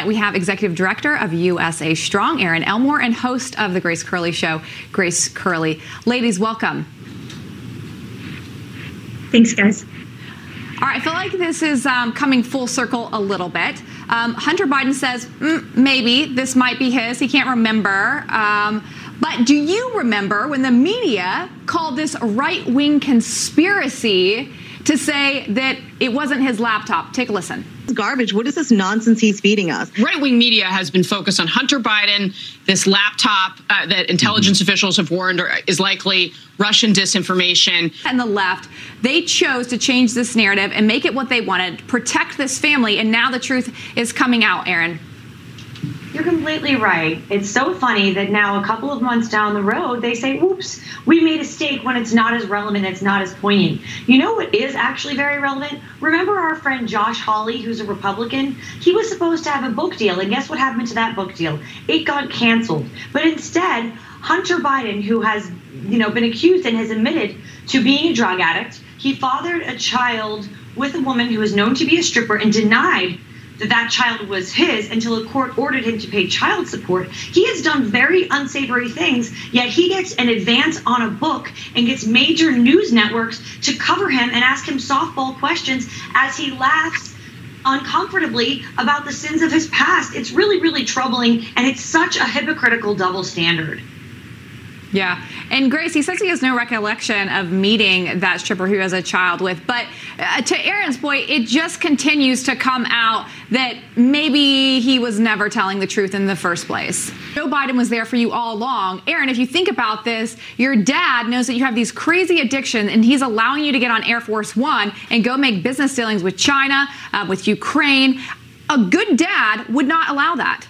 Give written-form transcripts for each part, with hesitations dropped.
we have Executive Director of USA Strong, Erin Elmore, and host of The Grace Curley Show, Grace Curley. Ladies, welcome. Thanks, guys. All right, I feel like this is coming full circle a little bit. Hunter Biden says, maybe this might be his. He can't remember. But do you remember when the media called this right-wing conspiracy to say that it wasn't his laptop? Take a listen. Garbage. What is this nonsense he's feeding us? Right-wing media has been focused on Hunter Biden, this laptop that intelligence officials have warned is likely Russian disinformation. And the left, they chose to change this narrative and make it what they wanted, protect this family, and now the truth is coming out, Erin. You're completely right. It's so funny that now a couple of months down the road, they say, whoops, we made a mistake when it's not as relevant, it's not as poignant. You know what is actually very relevant? Remember our friend Josh Hawley, who's a Republican? He was supposed to have a book deal, and guess what happened to that book deal? It got canceled. But instead, Hunter Biden, who has been accused and has admitted to being a drug addict, he fathered a child with a woman who is known to be a stripper and denied that child was his until a court ordered him to pay child support. He has done very unsavory things, yet he gets an advance on a book and gets major news networks to cover him and ask him softball questions as he laughs uncomfortably about the sins of his past. It's really, really troubling, and it's such a hypocritical double standard. Yeah. And Grace, he says he has no recollection of meeting that stripper who has a child with. But to Erin's point, it just continues to come out that maybe he was never telling the truth in the first place. Joe Biden was there for you all along. Erin, if you think about this, your dad knows that you have these crazy addictions, and he's allowing you to get on Air Force One and go make business dealings with China, with Ukraine. A good dad would not allow that.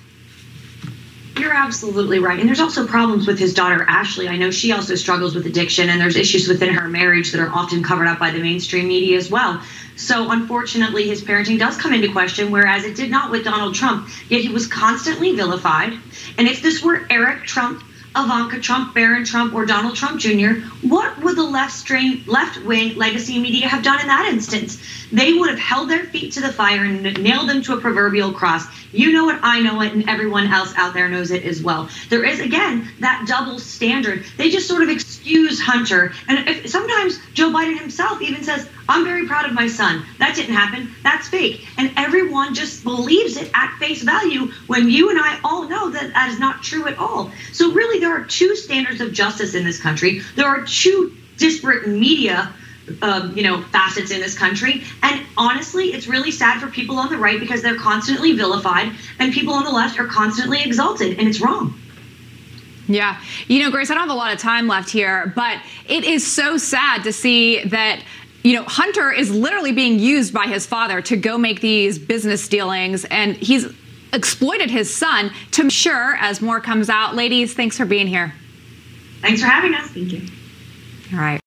You're absolutely right. And there's also problems with his daughter, Ashley. I know she also struggles with addiction, and there's issues within her marriage that are often covered up by the mainstream media as well. So unfortunately, his parenting does come into question, whereas it did not with Donald Trump, yet he was constantly vilified. And if this were Eric Trump, Ivanka Trump, Barron Trump, or Donald Trump Jr., what would the left-wing legacy media have done in that instance? They would have held their feet to the fire and nailed them to a proverbial cross. You know it, I know it, and everyone else out there knows it as well. There is, again, that double standard. They just sort of excuse Hunter. And sometimes Joe Biden himself even says, I'm very proud of my son. That didn't happen. That's fake. And everyone just believes it at face value when you and I all know that that is not true at all. So really, there are two standards of justice in this country. There are two disparate media facets in this country. And honestly, it's really sad for people on the right because they're constantly vilified and people on the left are constantly exalted, and it's wrong. Yeah. Grace, I don't have a lot of time left here, but it is so sad to see that Hunter is literally being used by his father to go make these business dealings, and he's exploited his son to sure as more comes out. Ladies, thanks for being here. Thanks for having us. Thank you. All right.